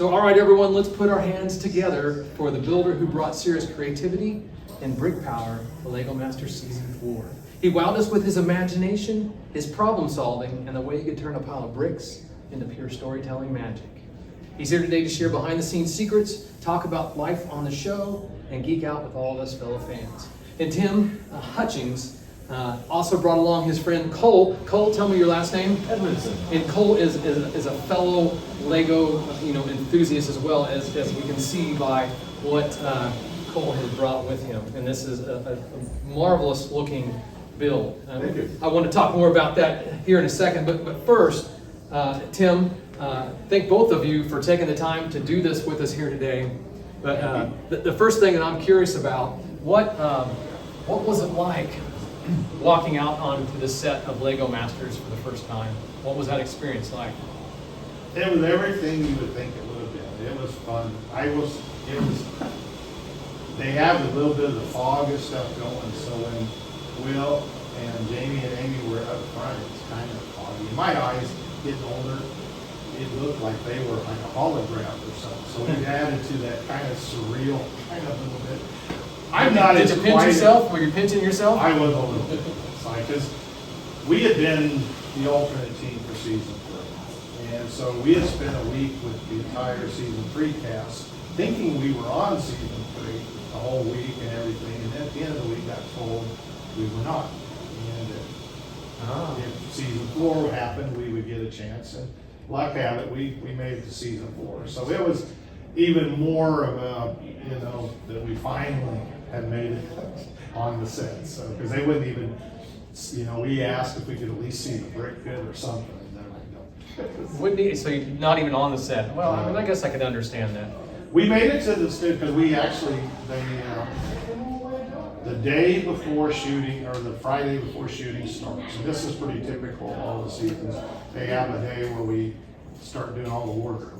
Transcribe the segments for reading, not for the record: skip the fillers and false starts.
So, all right, everyone, let's put our hands together for the builder who brought serious creativity and brick power to LEGO Masters Season 4. He wowed us with his imagination, his problem solving, and the way he could turn a pile of bricks into pure storytelling magic. He's here today to share behind the scenes secrets, talk about life on the show, and geek out with all of us fellow fans. And Tim Hutchings also brought along his friend Cole. Cole, tell me your last name. Edmonson. And Cole is a fellow Lego enthusiast as well, as we can see by what Cole has brought with him. And this is a marvelous looking build. Thank you. I want to talk more about that here in a second, but first, Tim, thank both of you for taking the time to do this with us here today. But the first thing that I'm curious about, what was it like walking out onto the set of LEGO Masters for the first time? What was that experience like? It was everything you would think it would have been. It was fun. They have a little bit of the fog and stuff going, so when Will and Jamie and Amy were up front, it's kind of foggy. My eyes getting older, it looked like they were like a hologram or something. So it added to that kind of surreal kind of little bit. I'm not Did as you pinch quiet. yourself? Were you pinching yourself? I was a little bit. Because we had been the alternate team for season 3. And so we had spent a week with the entire season 3 cast thinking we were on season 3 the whole week and everything. And at the end of the week got told we were not. And if season 4 happened, we would get a chance. And luck have it, we made it to season 4. So it was even more of a, that we finally had made it on the set. So, because they wouldn't even, we asked if we could at least see the brick pit or something, and they're like, no. So you're not even on the set. Well, I mean, I guess I could understand that. We made it to the studio because we actually, the day before shooting, or the Friday before shooting starts, and this is pretty typical of all the seasons, they have a day where we start doing all the wardrobe.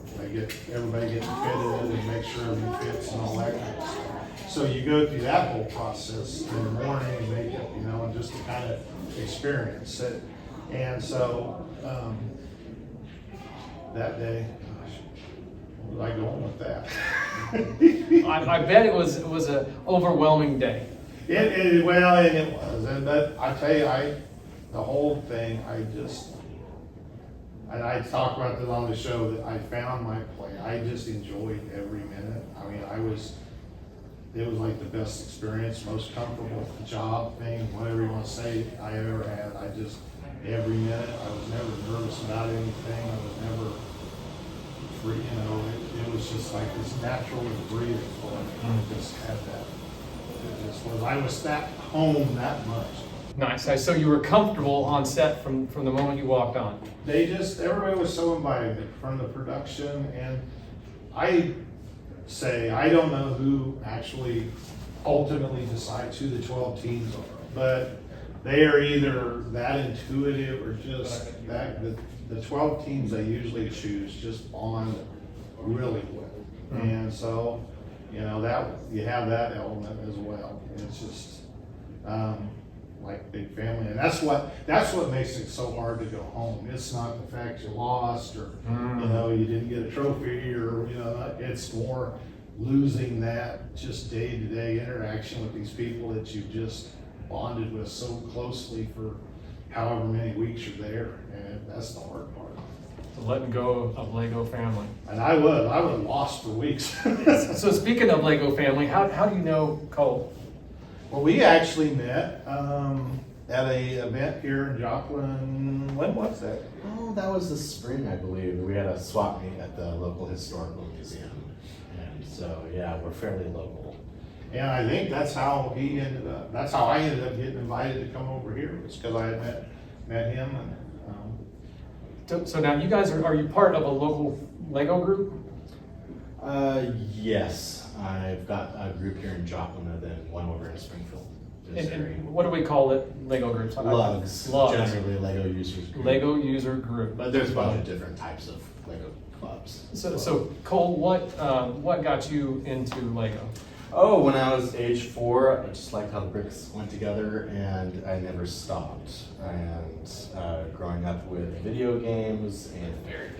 Everybody getting fitted and make sure everything fits and all that kind of stuff. So you go through that whole process in the morning and makeup, and just to kind of experience it. And so that day, gosh, where was I going with that? I bet it was an overwhelming day. It was, but I tell you, the whole thing, and I talk about this on the show, that I found my play. I just enjoyed every minute. I mean, it was like the best experience, most comfortable job thing, whatever you want to say I ever had. Every minute, I was never nervous about anything. I was never free, it was just like this natural breathing for me. I just had that. It just was, I was that home that much. Nice. So you were comfortable on set from the moment you walked on. Everybody was so invited from the production, and I don't know who actually ultimately decides who the 12 teams are, but they are either that intuitive or just that, the 12 teams they usually choose just bond really well. And so, that you have that element as well. It's just, like big family, and that's what makes it so hard to go home. It's not the fact you lost or you didn't get a trophy or it's more losing that just day-to-day interaction with these people that you've just bonded with so closely for however many weeks you're there, and that's the hard part. So letting go of Lego family. And I was lost for weeks. So speaking of Lego family, how do you know Cole? Well, we actually met at a event here in Joplin. When was that? Oh, that was this spring, I believe. We had a swap meet at the local historical museum. And so, yeah, we're fairly local. And I think that's how I ended up getting invited to come over here. It's because I had met him. And, So now you guys are you part of a local Lego group? Yes. I've got a group here in Joplin and then one over in Springfield. And what do we call it? Lego groups? Lugs. Lugs. Generally Lego users group. Lego user group. But there's a bunch of different types of Lego clubs. So Cole, what got you into Lego? Oh, when I was age 4, I just liked how the bricks went together, and I never stopped. And growing up with video games and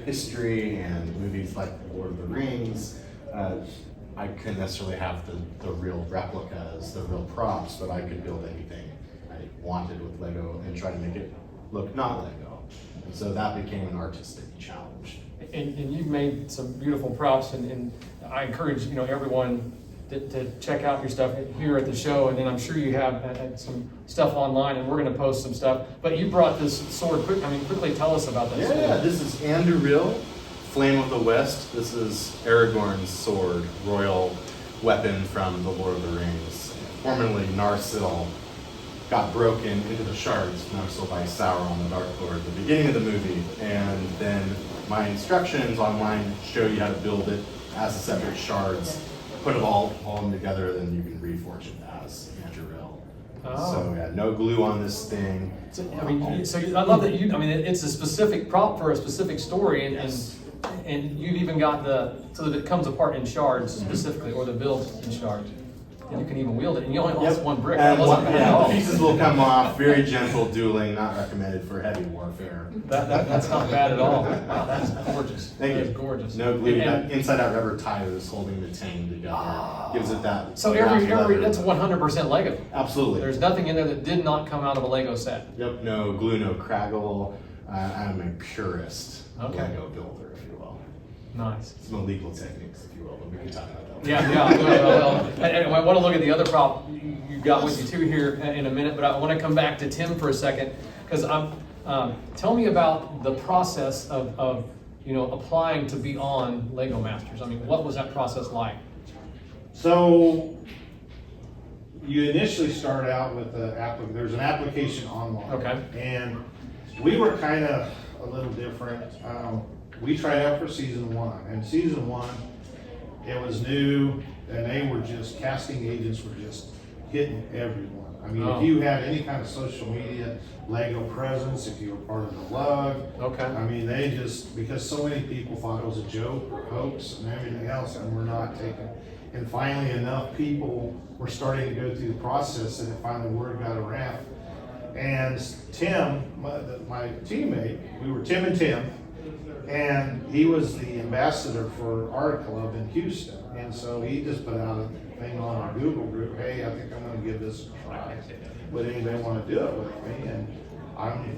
history and movies like Lord of the Rings, I couldn't necessarily have the real replicas, the real props, but I could build anything I wanted with Lego and try to make it look not Lego. And so that became an artistic challenge. And you've made some beautiful props, and I encourage everyone to check out your stuff here at the show, and then I'm sure you have some stuff online, and we're going to post some stuff. But you brought this sword. Quickly tell us about that. Yeah, sword. this is Anduril, Flame of the West. This is Aragorn's sword, royal weapon from the Lord of the Rings. Formerly Narsil, got broken into the shards, Narsil by Sauron, the Dark Lord, at the beginning of the movie, and then my instructions online show you how to build it as a separate shards. Put it all together, then you can reforge it as Anduril. Oh. So yeah, no glue on this thing. So I love that it's a specific prop for a specific story, Yes. and you've even got so that it comes apart in shards specifically, or the build in shards. And you can even wield it, and you only lost one brick. And That wasn't bad at all. pieces will come off. Very gentle dueling, not recommended for heavy warfare. That's not bad at all. Wow, that's gorgeous. Thank That you. is gorgeous. No glue. And- Inside out rubber tires holding the ting together. Gives it that. So wrapped every leather. that's 100% Lego. Absolutely. There's nothing in there that did not come out of a Lego set. Yep. No glue, no craggle. I'm a purist Okay. Lego builder, if you will. Nice. Some illegal techniques, if you will, but we can talk about that. Yeah. Well. And I want to look at the other prop you got with you too here in a minute, but I want to come back to Tim for a second, because tell me about the process of applying to be on Lego Masters. I mean, what was that process like? So you initially start out with there's an application online. Okay. And we were kind of a little different. We tried out for season 1, and season 1, it was new, and casting agents were just hitting everyone. I mean, Oh. if you had any kind of social media Lego presence, if you were part of the lug, Okay. I mean, because so many people thought it was a joke or hoax and everything else, and were not taking. And finally, enough people were starting to go through the process, and then finally word got around. And Tim, my teammate, we were Tim and Tim, and he was the ambassador for our club in Houston. And so he just put out a thing on our Google group, hey, I think I'm gonna give this a try. Would anybody wanna do it with me? And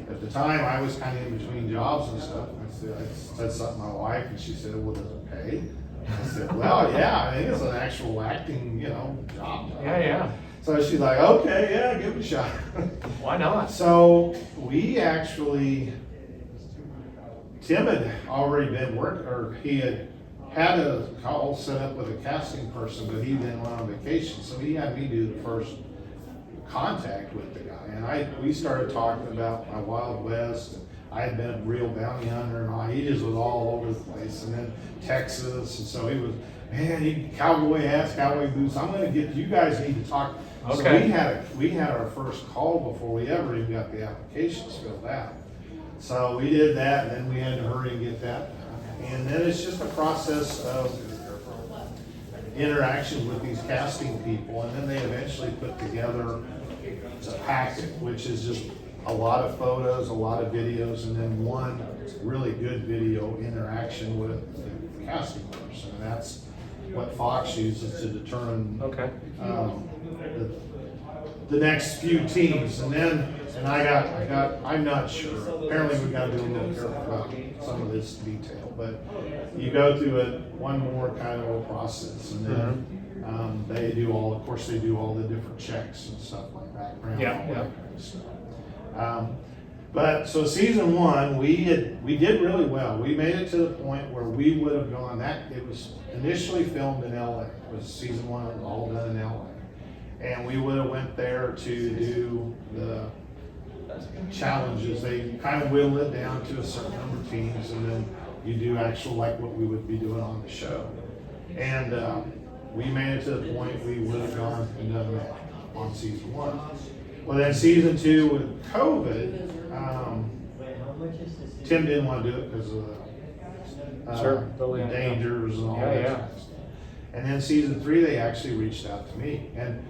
at the time, I was kind of in between jobs and stuff. I said something to my wife, and she said, well, does it pay? I said, well, yeah, I think it's an actual acting, job. Yeah. So she's like, okay, yeah, give it a shot. Why not? So we actually, Tim had already been he had a call set up with a casting person, but he then went on vacation. So he had me do the first contact with the guy. And we started talking about my Wild West. I had been a real bounty hunter, and he just was all over the place. And then Texas, and so he was, man, he cowboy hats, cowboy boots. I'm going to get you guys need to talk. Okay. So we had our first call before we ever even got the applications filled out. So we did that, and then we had to hurry and get that done. And then it's just a process of interaction with these casting people, and then they eventually put together the packet, which is just a lot of photos, a lot of videos, and then one really good video interaction with the casting person. And that's what Fox uses to determine Okay. the next few teams. And I'm not sure. Apparently we got to be a little careful about some of this detail, but you go through it one more kind of a process, and then they do all the different checks and stuff like background. Yeah, all yeah. that kind of stuff. But so season 1, we did really well. We made it to the point where we would have gone. It was initially filmed in LA. It was season 1, it was all done in LA. And we would have went there to do the challenges. They kind of whittle it down to a certain number of teams, and then you do actual like what we would be doing on the show. And we made it to the point we would have gone and done that on season 1. Well, then season 2 with COVID, Tim didn't want to do it because of the Sure, totally dangers and all Yeah, that yeah. kind of stuff. And then season 3, they actually reached out to me. And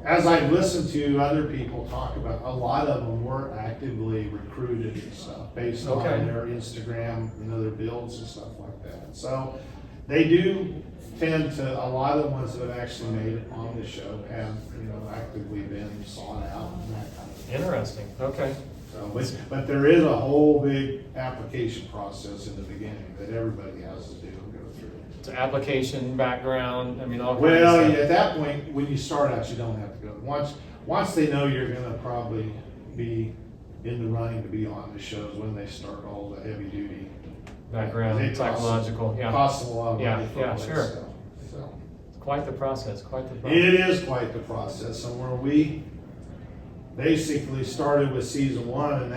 as I've listened to other people talk about, a lot of them were actively recruited and stuff based on their Instagram, their builds and stuff like that. So they do tend to, a lot of the ones that have actually made it on the show have, actively been sought out and that kind of thing. Interesting. Okay. So, but there is a whole big application process in the beginning that everybody has to do and go through. So application, background, all kinds Well, of stuff. at that point, when you start out, you don't have to go. Once they know you're gonna probably be in the running to be on the shows, when they start all the heavy duty. Background, They psychological, yeah. Cost them a lot of money for Yeah, all that sure. stuff. So, It's quite the process, quite the process. it is quite the process, and where we basically started with season 1 and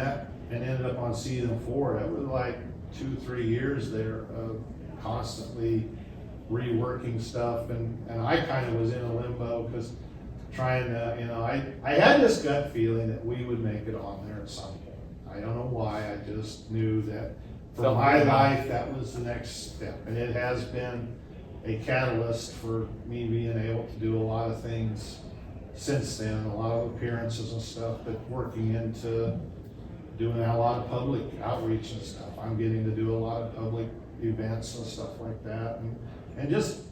ended up on season 4, that was like 2-3 years there of constantly reworking stuff, and I kind of was in a limbo because trying to, I had this gut feeling that we would make it on there at some point. I don't know why, I just knew that for Felt my good about life, that was the next step, and it has been a catalyst for me being able to do a lot of things since then, a lot of appearances and stuff, but working into doing a lot of public outreach and stuff. I'm getting to do a lot of public events and stuff like that, and just,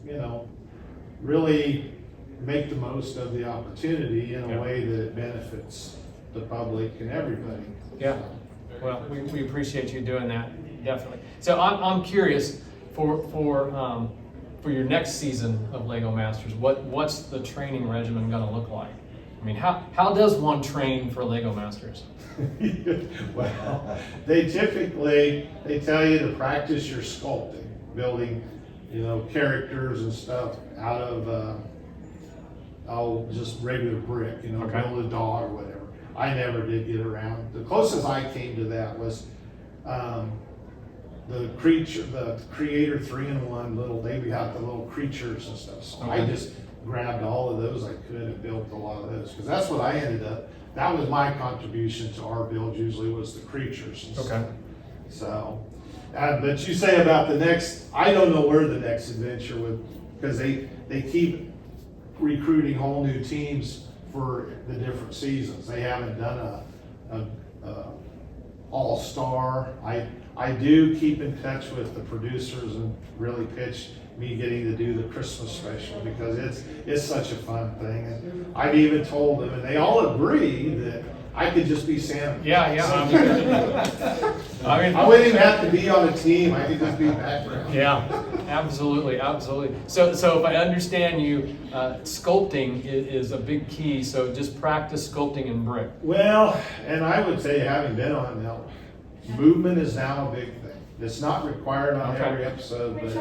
really make the most of the opportunity in a way that it benefits the public and everybody. Yeah. Well, we appreciate you doing that, definitely. So I'm curious for your next season of Lego Masters, what's the training regimen going to look like? How does one train for Lego Masters? Well, they tell you to practice your sculpting, building, characters and stuff out of just regular brick, build a dog or whatever. I never did get around. The closest I came to that was the Creator 3-in-1 they got the little creatures and stuff. So I just grabbed all of those I could and built a lot of those, because that's what I ended up. That was my contribution to our build. Usually was the creatures and stuff. So, but you say about the next. I don't know where the next adventure would, because they keep recruiting whole new teams for the different seasons. They haven't done a all-star. I do keep in touch with the producers and really pitch me getting to do the Christmas special, because it's such a fun thing. And I've even told them, and they all agree, that I could just be Santa. Yeah. I wouldn't even have to be on a team. I could just be background. Yeah, absolutely. So if I understand you, sculpting is a big key. So just practice sculpting in brick. Well, and I would say, having been on it now, movement is now a big thing. It's not required on every episode, but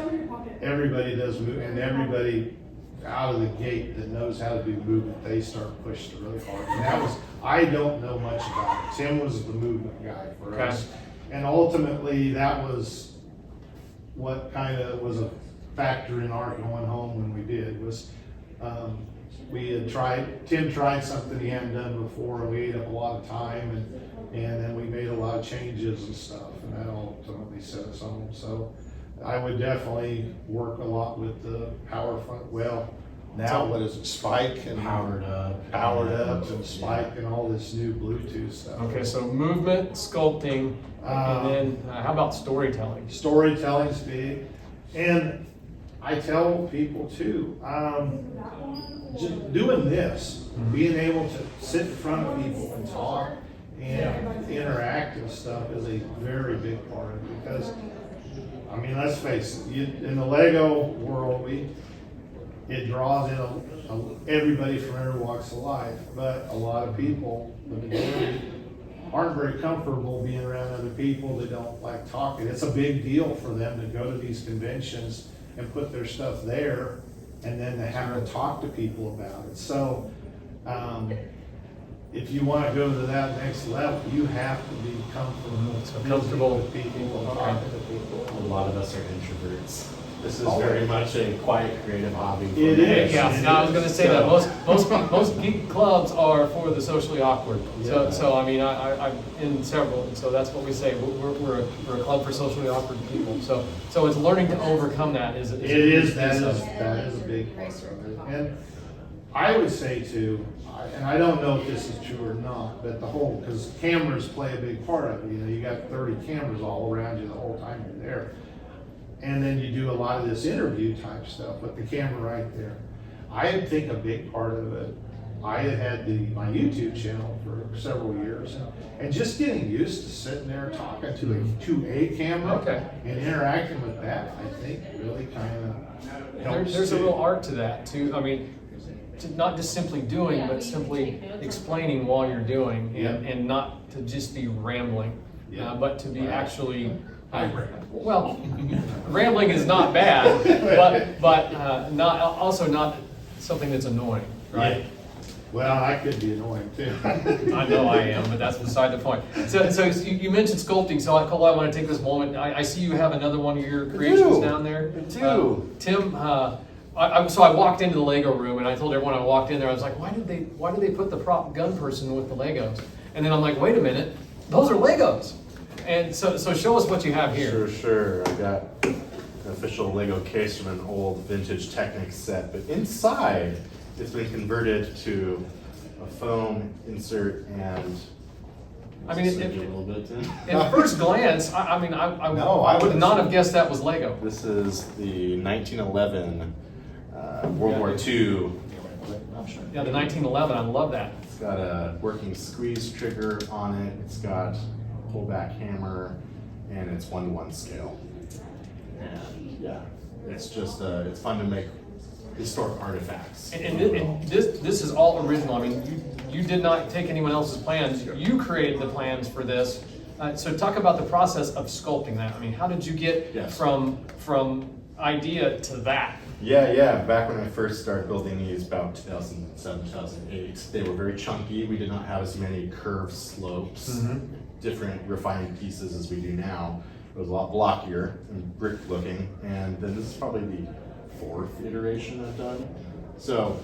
everybody does move, and everybody out of the gate that knows how to do movement, they start pushing really hard. And I don't know much about it. Tim was the movement guy for us. And ultimately, that was what kind of was a factor in our going home when we did, was Tim tried something he hadn't done before, and we ate up a lot of time, and then we made a lot of changes and stuff, and that ultimately set us home. So I would definitely work a lot with the power front. Well, now what is it, Spike and Powered up and Spike and all this new Bluetooth stuff. Okay, so movement, sculpting, and then how about storytelling? Storytelling's big, and I tell people too, just doing this, being able to sit in front of people and talk and interact and stuff is a very big part of it, because let's face it, in the Lego world, it draws in everybody from every walks of life, but a lot of people, the majority, aren't very comfortable being around other people that don't like talking. It's a big deal for them to go to these conventions and put their stuff there, and then they have to talk to people about it. So if you want to go to that next level, you have to be comfortable Comfortable with people and talking to people. A lot of us are introverts. This is very much a quiet, creative hobby. For It me. is. Yeah, no, I was gonna say that, most geek clubs are for the socially awkward. So I mean, I'm in several, and so that's what we say, we're a club for socially awkward people. So it's learning to overcome that is. That is a big part of it. And I would say too, and I don't know if this is true or not, but because cameras play a big part of it. You know, you got 30 cameras all around you the whole time you're there. And then you do a lot of this interview type stuff with the camera right there. I think a big part of it, I had my YouTube channel for several years, and just getting used to sitting there talking to a camera and interacting with that, I think really kind of helps. There's a real art to that too. I mean, not just simply doing, but simply explaining while you're doing, and not to just be rambling, but to be actually. Well, rambling is not bad, but not something that's annoying, right? Yeah. Well, I could be annoying too. I know I am, but that's beside the point. So you mentioned sculpting, so Cole, I want to take this moment. I see you have another one of your creations down there. I do. Tim, so I walked into the Lego room, and I told everyone I walked in there, I was like, why did they put the prop gun person with the Legos? And then I'm like, wait a minute, those are Legos. And so show us what you have here. Sure. I got an official Lego case from an old vintage Technic set, but inside it's been converted to a foam insert and. I mean, a little bit. at first glance, I would not have guessed that was Lego. This is the 1911 World War II. Yeah, the 1911. I love that. It's got a working squeeze trigger on it. It's got pullback hammer, and it's 1:1 scale. And yeah, it's just it's fun to make historic artifacts. And this is all original. I mean, you did not take anyone else's plans. You created the plans for this. So talk about the process of sculpting that. I mean, how did you get from idea to that? Yeah. Back when I first started building these, about 2007, 2008, they were very chunky. We did not have as many curved slopes, different refined pieces as we do now. It was a lot blockier and brick looking. And then this is probably the 4th iteration I've done. So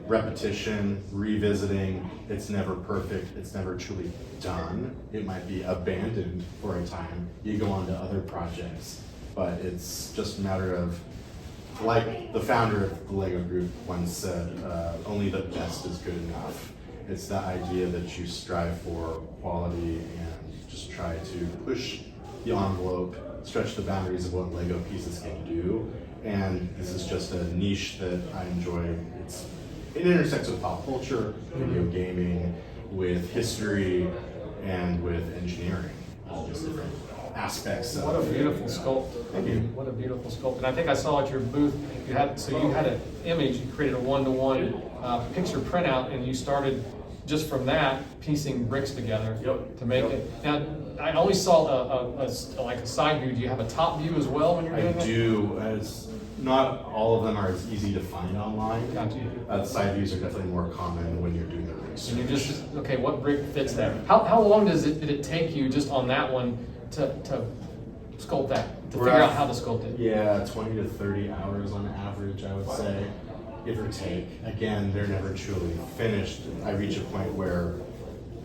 repetition, revisiting, it's never perfect, it's never truly done. It might be abandoned for a time. You go on to other projects, but it's just a matter of, like the founder of the Lego group once said, only the best is good enough. It's the idea that you strive for quality and just try to push the envelope, stretch the boundaries of what Lego pieces can do. And this is just a niche that I enjoy. It intersects with pop culture, video gaming, with history, and with engineering. Just different aspects of it. What a beautiful sculpt. Thank you. What a beautiful sculpt. And I think I saw at your booth, you had an image, you created a 1-to-1 picture printout, and you started just from that piecing bricks together to make it. Now, I only saw a side view. Do you have a top view as well when you're doing it? I do. As not all of them are as easy to find online. Gotcha. The side views are definitely more common when you're doing the research. And you just, okay, what brick fits that? How long did it take you just on that one to sculpt that, to figure out how to sculpt it? Yeah, 20 to 30 hours on average, I would say, give or take. Again, they're never truly finished. I reach a point where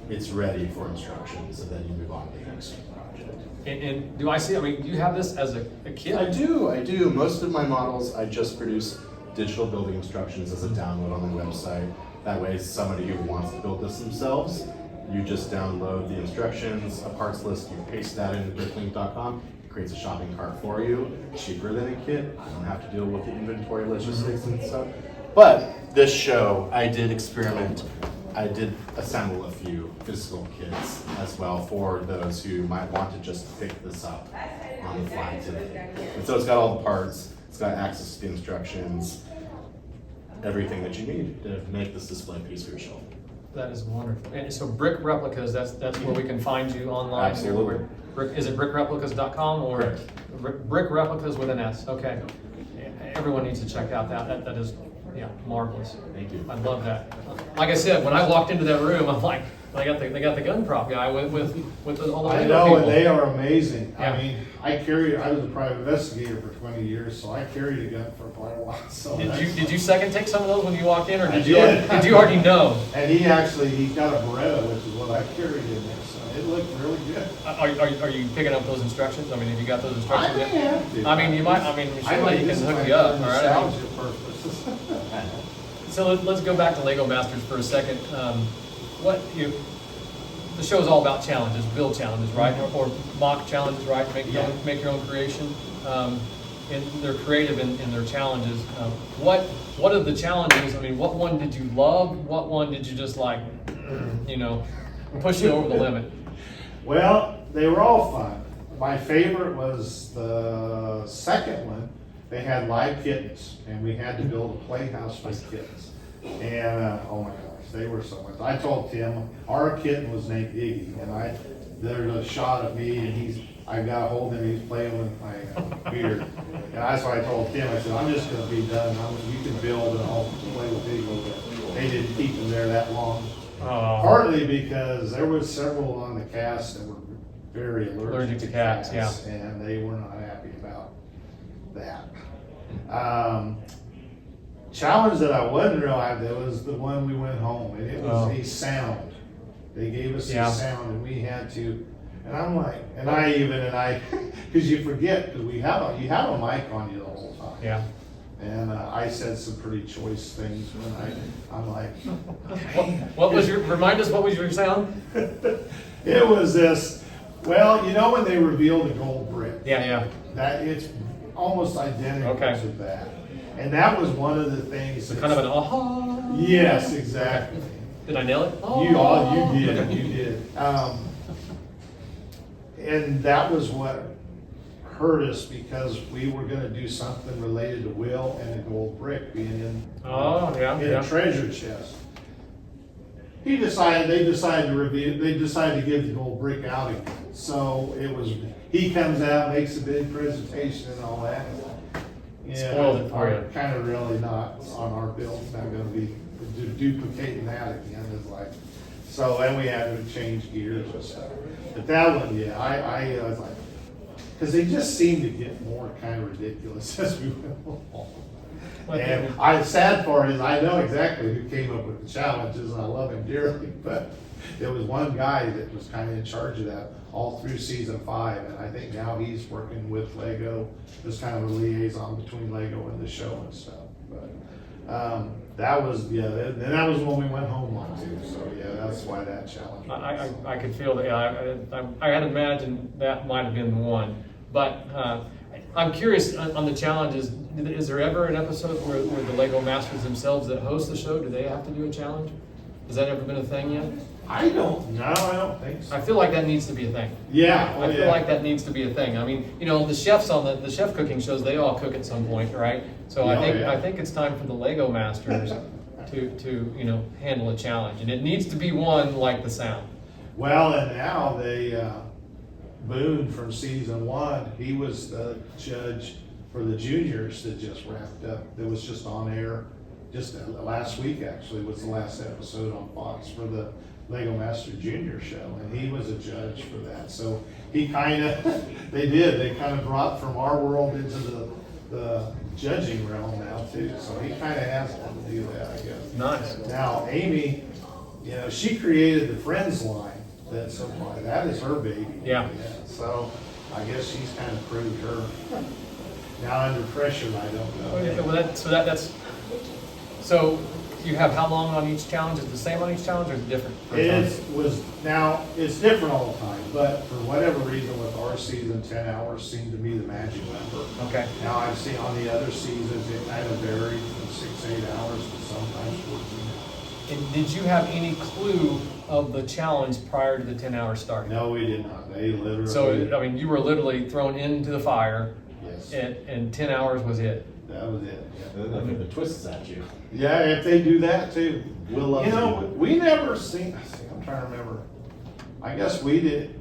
it's ready for instructions, and then you move on to the next project. And do I see, do you have this as a kit? I do. Most of my models, I just produce digital building instructions as a download on the website. That way, somebody who wants to build this themselves, you just download the instructions, a parts list, you paste that into bricklink.com, it creates a shopping cart for you, cheaper than a kit. I don't have to deal with the inventory logistics and stuff. But this show, I did experiment. I did assemble a few physical kits as well for those who might want to just pick this up on the fly today. And so it's got all the parts, it's got access to the instructions, everything that you need to make this display piece for your shelf. That is wonderful. And so Brick Replicas, that's where we can find you online. Absolutely. Is it brickreplicas.com or Correct. Brick Replicas with an S? Okay. Everyone needs to check out that is marvelous. Thank you. I love that. Like I said, when I walked into that room, I'm like, They got the gun prop guy with all the I Lego know, people. and they are amazing. Yeah. I mean, I was a private investigator for 20 years, so I carried a gun for quite a while. So Did you second take some of those when you walked in, or I did did. you already know? And he got a Beretta, which is what I carried in there, so it looked really good. Are you picking up those instructions? I mean, have you got those I instructions may yet? have to. I mean, you might. I mean, surely you can hook you up. All right. I mean, Nostalgia purposes. so let's go back to Lego Masters for a second. The show is all about challenges, build challenges, right? Or mock challenges, right? Make your own creation. And they're creative in their challenges. What are the challenges? I mean, what one did you love? What one did you just like, push you over the limit? Well, they were all fun. My favorite was the second one. They had live kittens, and we had to build a playhouse with kittens. And oh my gosh, they were so much. I told Tim our kitten was named Iggy, and there's a shot of me, and I got a hold of him. He's playing with my beard, and that's why I told Tim. I said, I'm just going to be done. You can build, and I'll play with Iggy. But they didn't keep him there that long. Partly because there was several on the cast that were very allergic to cats, yeah. And they were not happy about that. Challenge that I wasn't real happy, that was the one we went home, and it was a sound. They gave us a sound, and we had to, and I'm like, because you forget, because you have a mic on you the whole time. Yeah. And I said some pretty choice things when I'm like, remind us, what was your sound? it was this, well, when they revealed the gold brick. Yeah. That it's almost identical Okay. to that. And that was one of the things. Kind of an aha. Yes, exactly. Did I nail it? You did. And that was what hurt us, because we were going to do something related to Will and the gold brick being in a treasure chest. They decided to give the gold brick out again. So he comes out, makes a big presentation and all that. Spoiled it for you. Kind of really not on our bill. It's not going to be duplicating that again. So then we had to change gears and stuff. But that one, I was like, because they just seemed to get more kind of ridiculous as we went along. And the sad part is I know exactly who came up with the challenges, and I love him dearly, but there was one guy that was kind of in charge of that all through season 5, and I think now he's working with Lego, just kind of a liaison between Lego and the show and stuff. But that was and that was when we went home on too. So that's why that challenge. I could feel that. I had imagined that might have been the one, but I'm curious on the challenges. Is there ever an episode where the Lego Masters themselves that host the show, do they have to do a challenge? Has that ever been a thing yet? I don't think so. I feel like that needs to be a thing. Yeah. I feel like that needs to be a thing. I mean, the chefs on the chef cooking shows, they all cook at some point, right? So I think it's time for the Lego Masters to handle a challenge, and it needs to be one like the sound. Well, and now Boone from season 1, he was the judge for the juniors that just wrapped up. That was just on air just last week. Actually, was the last episode on Fox for the Lego Master Junior show, and he was a judge for that. So he kind of, they kind of brought from our world into the judging realm now too. So he kind of has to do that, I guess. Nice. Now Amy, she created the Friends line. That is her baby. Yeah. So I guess she's kind of proved her. Now under pressure, I don't know. So you have how long on each challenge? Is it the same on each challenge, or is it different? It's different all the time, but for whatever reason with our season, 10 hours seemed to be the magic number. Okay. Now I've seen on the other seasons, it kind of varied from 6 to 8 hours to sometimes 14 hours. And did you have any clue of the challenge prior to the 10-hour start? No, we did not. They literally. So, you were literally thrown into the fire. Yes. And 10 hours was it. That was it. And then they throw the twists at you. Yeah, if they do that too. Will loves you. We never seen, I'm trying to remember. I guess we did,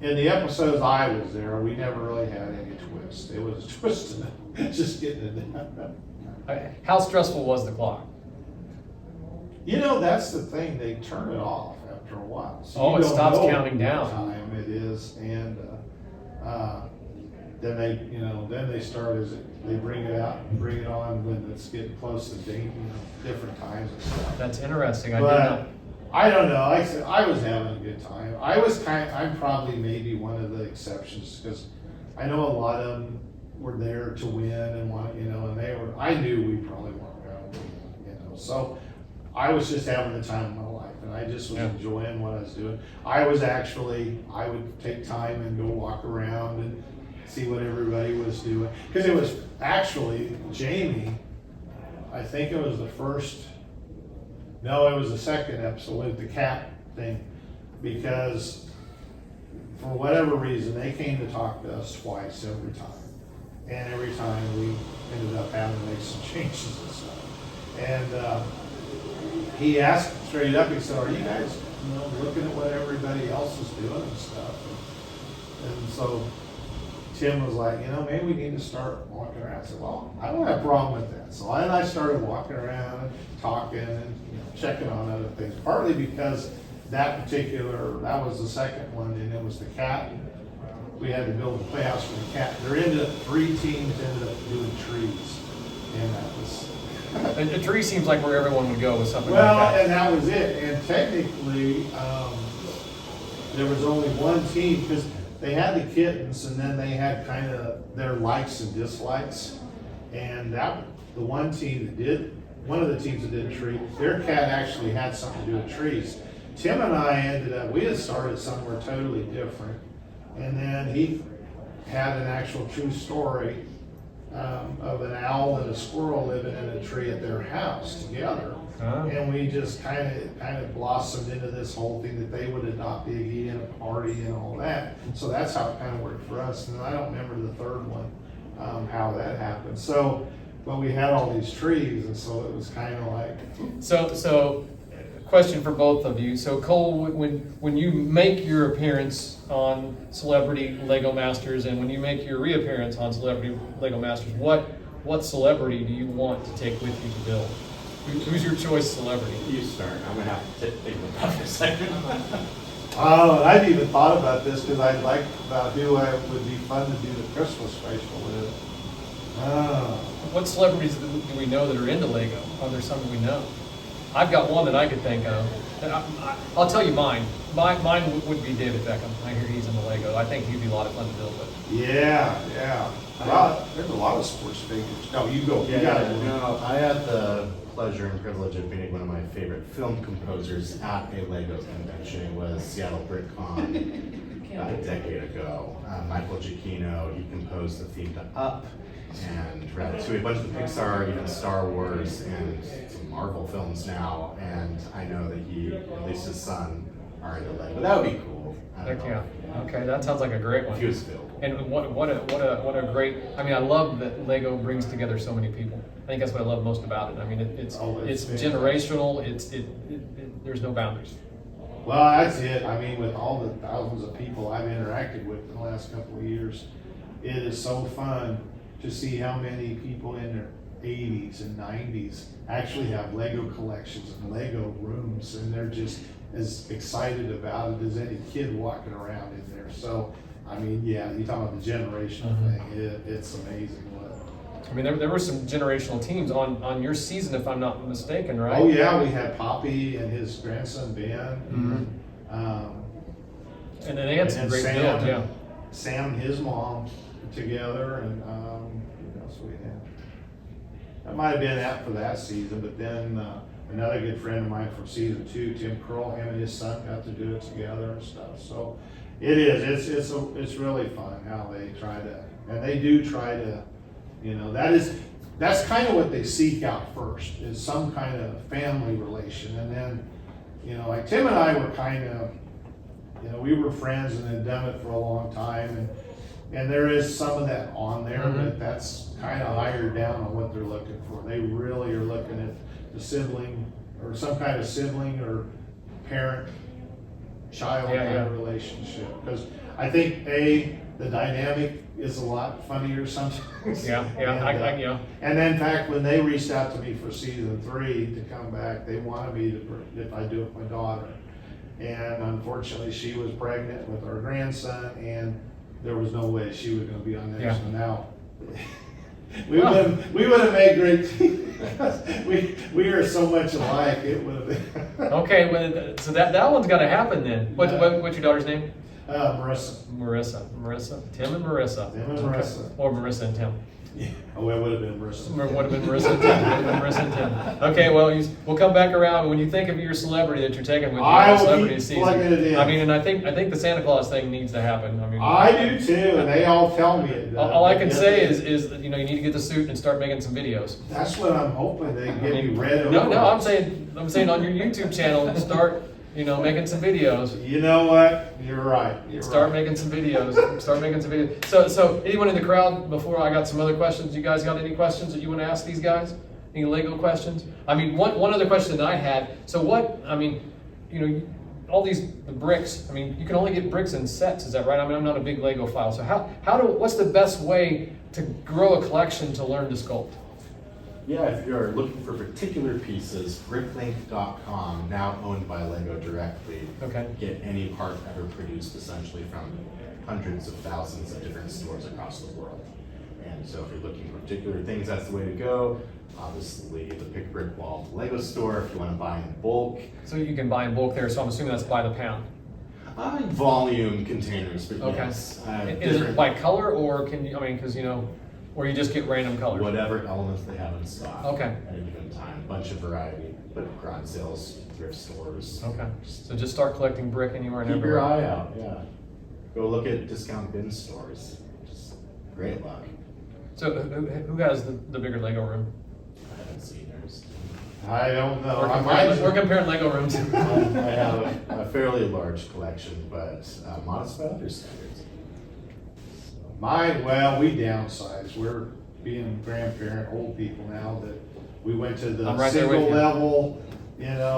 in the episodes I was there, we never really had any twists. It was a twist in it, just getting it done. How stressful was the clock? That's the thing, they turn it off after after a while. So Oh, you it don't stops know counting what down. time it is, and then they, then they start as they bring it out and bring it on when it's getting close to date, different times and stuff. That's interesting. I didn't know. But I don't know. Like I said, I was having a good time. I'm probably maybe one of the exceptions because I know a lot of them were there to win and want, and I knew we probably weren't going to win, So I was just having the time of my life and I just was enjoying what I was doing. I would take time and go walk around and see what everybody was doing. Because it was actually Jamie, I think it was the second episode with the cat thing, because for whatever reason, they came to talk to us twice every time. And every time we ended up having to make some changes and stuff. And he asked straight up, he said, are you guys looking at what everybody else is doing and stuff? And so Tim was like, maybe we need to start walking around. I said, well, I don't have a problem with that. So I started walking around and talking and checking on other things, partly because that was the second one, and it was the cat. We had to build a playhouse for the cat. Three teams ended up doing trees, and that was... A tree seems like where everyone would go with something well, like that. and that was it. And technically, there was only one team, because they had the kittens, and then they had kind of their likes and dislikes. And one of the teams that did tree, their cat actually had something to do with trees. Tim and I we had started somewhere totally different. And then he had an actual true story of an owl and a squirrel living in a tree at their house together. Oh. And we just kind of blossomed into this whole thing that they would adopt Iggy and a party and all that. So that's how it kind of worked for us. And I don't remember the third one, how that happened. So, but we had all these trees, and so it was kind of like... So, question for both of you. So Cole, when you make your appearance on Celebrity Lego Masters, and when you make your reappearance on Celebrity Lego Masters, what celebrity do you want to take with you to build? Who's your choice celebrity? You start. I'm gonna have to think about it for a second. I've even thought about this because I'd like about who would be fun to do the Christmas special with. What celebrities do we know that are into Lego? Are there some we know? I've got one that I could think of. And I'll tell you mine. Mine would be David Beckham. I hear he's into Lego. I think he'd be a lot of fun to build with. Yeah. Well, there's a lot of sports figures. No, you go. I had the pleasure and privilege of meeting one of my favorite film composers at a Lego convention. It was Seattle Brick Con about a decade ago. Michael Giacchino, he composed the theme to Up and Ratatouille, a bunch of the Pixar, even Star Wars, and some Marvel films now. And I know that he, at least his son, are into Lego. That would be cool. Yeah. Okay, that sounds like a great one. If he was available. And what a great. I mean, I love that Lego brings together so many people. I think that's what I love most about it. I mean, it's generational. There's no boundaries. Well, that's it. I mean, with all the thousands of people I've interacted with in the last couple of years, it is so fun to see how many people in their 80s and 90s actually have Lego collections and Lego rooms, and they're just as excited about it as any kid walking around in there. So, I mean, yeah, you're talking about the generational thing. It's amazing. I mean, there were some generational teams on your season, if I'm not mistaken, right? Oh yeah, we had Poppy and his grandson Ben, and then they had some great builds, yeah. Sam and his mom together, and what else we had? That might have been that for that season, but then another good friend of mine from season 2, Tim Curl, him and his son got to do it together and stuff. So it is. It's really fun how they try to, and they do try to. That's kind of what they seek out first, is some kind of family relation. And then, like Tim and I were kind of, we were friends and had done it for a long time. And there is some of that on there, but that's kind of higher down on what they're looking for. They really are looking at the sibling, or some kind of sibling or parent-child kind of relationship. Because I think, the dynamic is a lot funnier sometimes. Yeah. And then, in fact, when they reached out to me for season 3 to come back, they wanted me to, if I do it with my daughter. And unfortunately, she was pregnant with our grandson, and there was no way she was gonna be on there. Yeah. So now, we would have made great team. we are so much alike, it would have been. Okay, well, so that one's got to happen then. What's your daughter's name? Marissa. Marissa. Tim and Marissa. Tim and Okay. Marissa. Or Marissa and Tim. Yeah. Oh, it would have been Marissa. Would have been Marissa and Tim. Would have been Marissa and Tim. Okay, well, we'll come back around. When you think of your celebrity that you're taking with you I in will celebrity keep season, plugging it in. I mean, and I think the Santa Claus thing needs to happen. I mean, I do too, and they all tell me it does. all I can say is you need to get the suit and start making some videos. That's what I'm hoping, they give me red No, overalls. I'm saying on your YouTube channel, start making some videos. You know what? You're right. Start making some videos. So anyone in the crowd, before I got some other questions, you guys got any questions that you want to ask these guys? Any Lego questions? I mean, one other question that I had, so all the bricks, I mean, you can only get bricks in sets, is that right? I mean, I'm not a big Lego file, so what's the best way to grow a collection to learn to sculpt? Yeah, if you're looking for particular pieces, bricklink.com, now owned by Lego directly, Okay. get any part ever produced essentially from hundreds of thousands of different stores across the world. And so if you're looking for particular things, that's the way to go. Obviously, the Pick Brick Wall Lego store, if you want to buy in bulk. So you can buy in bulk there, so I'm assuming that's by the pound. Volume containers, but Okay. yes. Is it by color, or can you, or you just get random colors? Whatever elements they have in stock Okay. at a given time. Bunch of variety, but garage sales, thrift stores. Okay, so just start collecting brick anywhere and Keep your everywhere. eye out, yeah. Go look at discount bin stores. Just great luck. So who has the bigger Lego room? I haven't seen yours. I don't know. We're comparing Lego rooms. I have a fairly large collection, but modest by other standards. Mine, well, we downsized. We're being grandparent, old people now, that we went to I'm the right there with single you. level,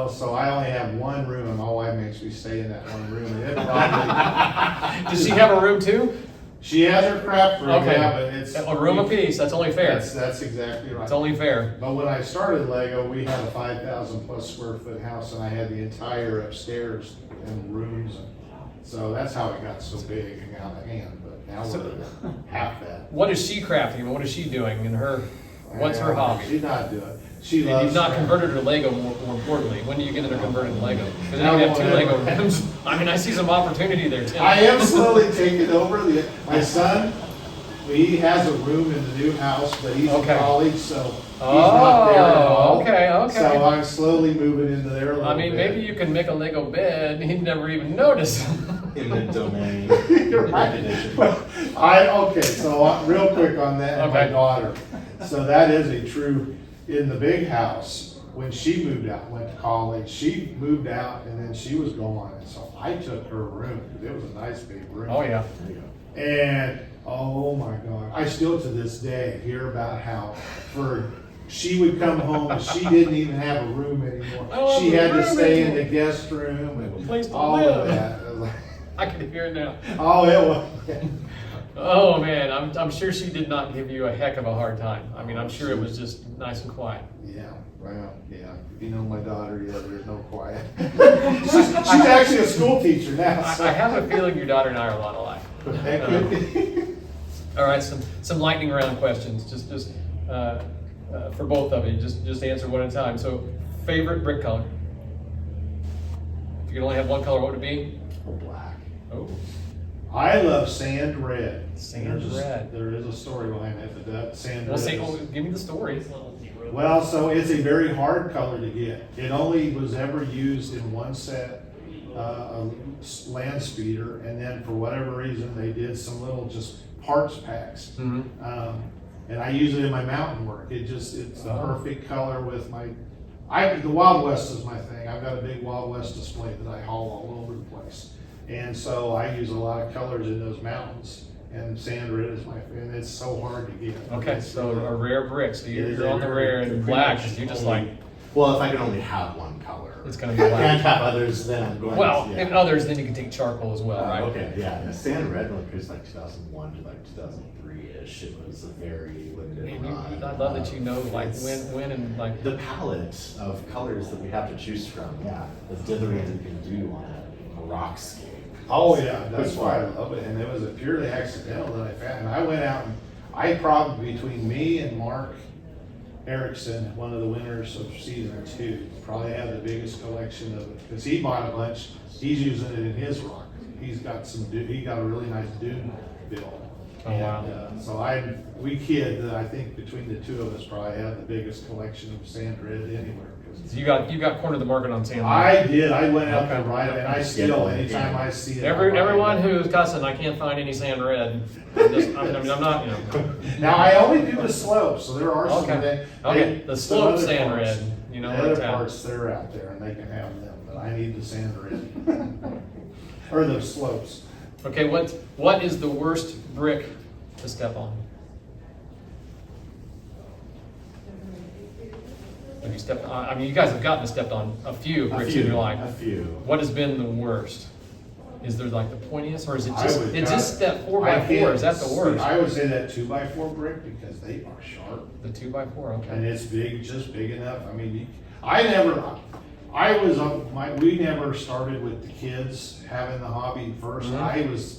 so I only have one room, and my wife makes me stay in that one room. And it probably, Does she have a room too? she has her craft room, Okay. yeah, but it's A room apiece, that's only fair. That's exactly right. It's only fair. But when I started Lego, we had a 5,000 plus square foot house, and I had the entire upstairs and rooms, and so that's how it got so big and out of hand. But now we're half that. What is she crafting? What is she doing in her? What's her hobby? She's not doing. She And loves. you've not crafting. converted her Lego. More importantly, when do you get her converted to Lego? Because now you have two Lego rooms. I mean, I see some opportunity there, Tim. I am slowly taking over. My son, he has a room in the new house, but he's Okay. in college, so he's not there at all. Okay. So I'm slowly moving into there a little I mean, bit. maybe you can make a Lego bed. He'd never even notice. Imminent domain. You're right. recognition. So real quick on that, and my Okay. daughter. So that is a true, in the big house, when she moved out, went to college, she moved out and then she was gone. And so I took her room, because it was a nice big room. Oh yeah. There you go. And, oh my God, I still to this day hear about how she would come home and she didn't even have a room anymore. Oh, She had to room stay in anymore. the guest room A and place to all live. of that. I was like, I can hear it now. oh, it was. Oh man, I'm sure she did not give you a heck of a hard time. I mean, I'm sure it was just nice and quiet. Yeah, well, yeah. If you know my daughter, yeah, there's no quiet. she's actually a school teacher now. So. I have a feeling your daughter and I are a lot alike. That could be. All right, some lightning round questions, just for both of you. Just answer one at a time. So, favorite brick color? If you could only have one color, what would it be? Black. Oh, I love sand red. Sand red. There is a story behind that, but that sand well, red. say, is- give me the story. Well, so it's a very hard color to get. It only was ever used in one set, a land speeder, and then for whatever reason, they did some little just parts packs. Mm-hmm. And I use it in my mountain work. It's the Oh. perfect color with the Wild West is my thing. I've got a big Wild West display that I haul all over the place. And so I use a lot of colors in those mountains, and sand red is and it's so hard to get. Okay, It's so a rare brick. So It is you're a on the rare- rare, and black. You just like Well, if I can only have one color. It's gonna be I black. can't have others, then I'm going well, to. if others, then you can take charcoal as well, right? Okay, yeah. Sand red one produced like 2001 to like 2003-ish. It was a very limited And run. I love that you know like It's- when and like. The palette of colors that we have to choose from, yeah, the dithering that you can do on it rockscape. Oh yeah, that's Which why I one? love it, and it was a purely accidental that I found. And I went out and I probably, between me and Mark Erickson, one of the winners of season 2, probably have the biggest collection of it because he bought a bunch. He's using it in his rock. He's got he got a really nice dune bill. Oh, wow. And, so we kid that I think between the two of us probably have the biggest collection of sand red anywhere. So you got cornered the market on sand. I did. I went out Okay. to ride it, and I still, anytime I see it. I buy it. Everyone who's cussing, I can't find any sand red. I'm not, you know. Now, I only do the slopes, so there are some Okay. that. Okay, the some slope other sand parts- red, you know, The like other that. parts, they're out there, and they can have them, but I need the sand red. Or the slopes. Okay, what is the worst brick to step on? Have you stepped on, I mean, you guys have gotten to step on a few bricks in your life. A few. What has been the worst? Is there like the pointiest, or is it I just, would it's not- just that 4x4, I can't is that the worst? I would say that 2x4 brick because they are sharp. The 2x4, okay. And it's big, just big enough. I mean, we never started with the kids having the hobby first. Mhm.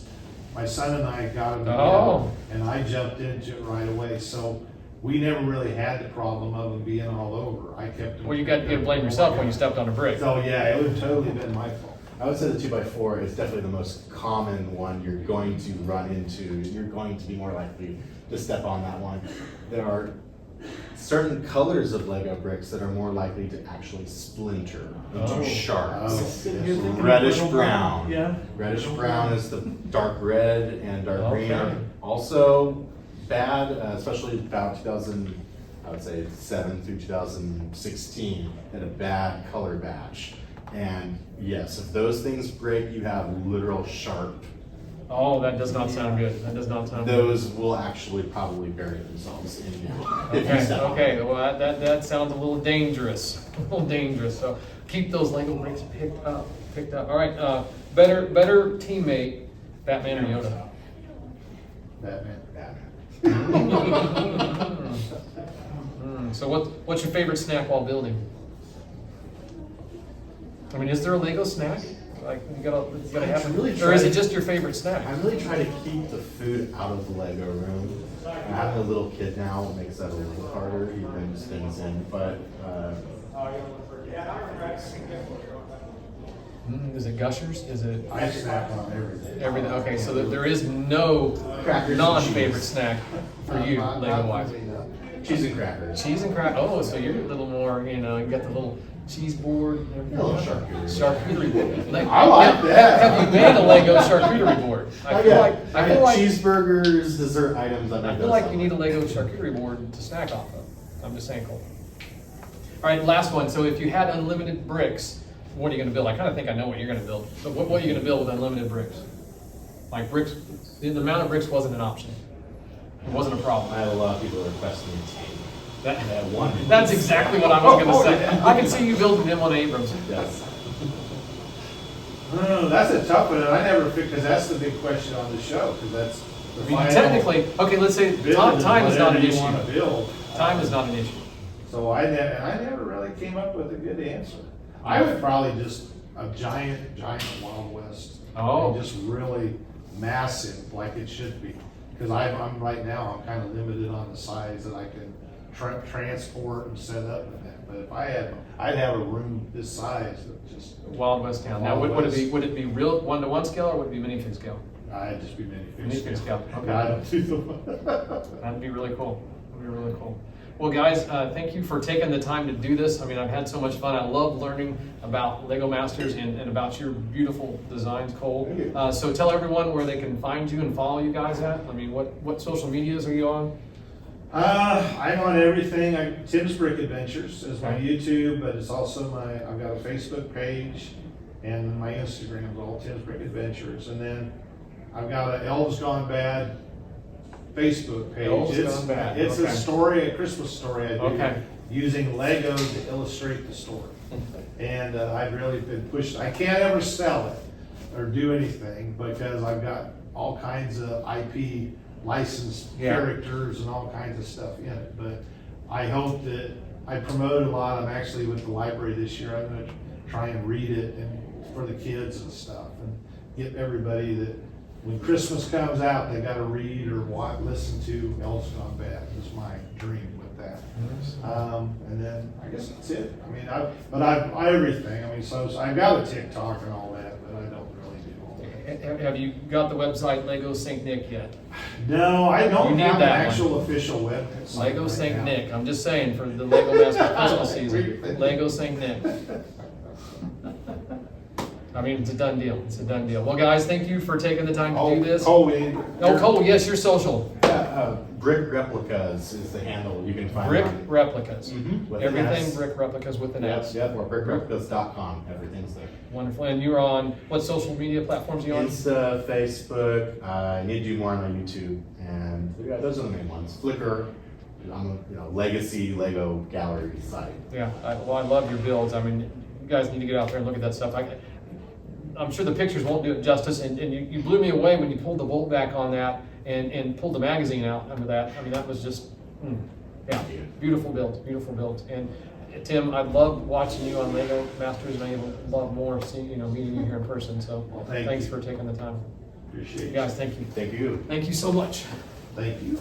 My son and I got them Oh. together, and I jumped into it right away. So we never really had the problem of them being all over. I kept them. Well, you got to blame yourself when you stepped on a brick. So yeah, it would have totally been my fault. I would say the 2x4 is definitely the most common one you're going to run into. You're going to be more likely to step on that one. There are certain colors of Lego bricks that are more likely to actually splinter into Oh. shards. Oh. Reddish brown. Yeah. Reddish brown is the dark red, and dark green are Okay. also bad, especially about 2000, I would say 7 through 2016, had a bad color batch. And yes, if those things break, you have literal sharp. Oh, that does not sound good. That does not sound good. Those will actually probably bury themselves in you if you Okay, step on okay, them. well, that sounds a little dangerous, a little dangerous, so keep those Lego bricks picked up. All right, better teammate, Batman or Yoda? Batman. So what's your favorite snack while building? I mean, is there a Lego snack? Like, you gotta have, really or is tried- it just your favorite snack? I really try to keep the food out of the Lego room. Having a little kid now makes that a little harder. He brings things in, but Is it Gushers? Is it I snack on everything. everything? Okay, so there is no Crackers and non-favorite cheese. snack for you, Not Lego wise. for me, no. Cheese and crackers. Cheese and crack. Oh, so you're a little more, you know, you got the little cheese board. And A little charcuterie. Charcuterie board. Like, I like that. Have you made a Lego charcuterie board? I feel like cheeseburgers, dessert items. I feel like you need a Lego charcuterie board to snack off of. I'm just saying, Cole. All right, last one. So if you had unlimited bricks, what are you going to build? I kind of think I know what you're going to build. So what are you going to build with unlimited bricks? Like bricks, the amount of bricks wasn't an option. It wasn't a problem. I had a lot of people requesting a tank. That one. That's exactly what I was going to say. I can see you building them on Abrams. Yes. No, that's a tough one, and I never picked, because that's the big question on the show, because that's the I mean, final technically, okay, let's say build time is not an whatever you issue. wanna build. Time is not an issue. So I never really came up with a good answer. I would probably just a giant Wild West. Oh. And just really massive, like it should be. Because I'm right now, I'm kind of limited on the size that I can transport and set up in that. But if I'd have a room this size that just, Wild West town. Now, Wild would West. it be real 1-to-1 scale or would it be minifig scale? I'd just be Minifig minifig scale. Okay. I don't do the. That'd be really cool. That'd be really cool. Well, guys, thank you for taking the time to do this. I mean, I've had so much fun. I love learning about Lego Masters and about your beautiful designs, Cole. Thank you. So tell everyone where they can find you and follow you guys at. I mean, what social medias are you on? I'm on everything. Tim's Brick Adventures is my Okay. YouTube, but it's also I've got a Facebook page, and my Instagram is all Tim's Brick Adventures. And then I've got a Elves Gone Bad Facebook page. Elves Gone Bad, It's okay. a story, a Christmas story I do, Okay. using Lego to illustrate the story. And I've really been pushed. I can't ever sell it or do anything because I've got all kinds of IP licensed Yeah. characters and all kinds of stuff in it. But I hope that I promote a lot. I'm actually with the library this year. I'm going to try and read it and for the kids and stuff. get everybody that when Christmas comes out, they gotta read or watch, listen to Elves Gone Bad, is my dream with that. And then I guess that's it. I mean, I everything, I mean, so I've got a TikTok and all that, but I don't really do all that. Have you got the website Lego St. Nick yet? No, I You don't need have an that one. actual official website. Lego right St. now. Nick. I'm just saying for the Lego Master Christmas season. Lego St. Nick. I mean, it's a done deal. It's a done deal. Well, guys, thank you for taking the time to do this. Oh, we need. Oh, Cole, yes, your social. Brick Replicas is the handle you can find. Brick on- Replicas. With an Everything S. Brick Replicas with an Yep, S. yep, or brickreplicas.com. Everything's there. Wonderful. And you're on, what social media platforms are you on? Insta, Facebook. I need to do more on my YouTube, and yeah, those are the main ones. Flickr. I'm a legacy Lego gallery site. Yeah, I love your builds. I mean, you guys need to get out there and look at that stuff. I'm sure the pictures won't do it justice, and you blew me away when you pulled the bolt back on that and pulled the magazine out under that. I mean, that was just, yeah, beautiful build, beautiful build. And Tim, I love watching you on Lego Masters, and I even love more seeing, meeting you here in person. So Well, thanks you. for taking the time. Appreciate You it. guys, thank you. Thank you. Thank you so much. Thank you.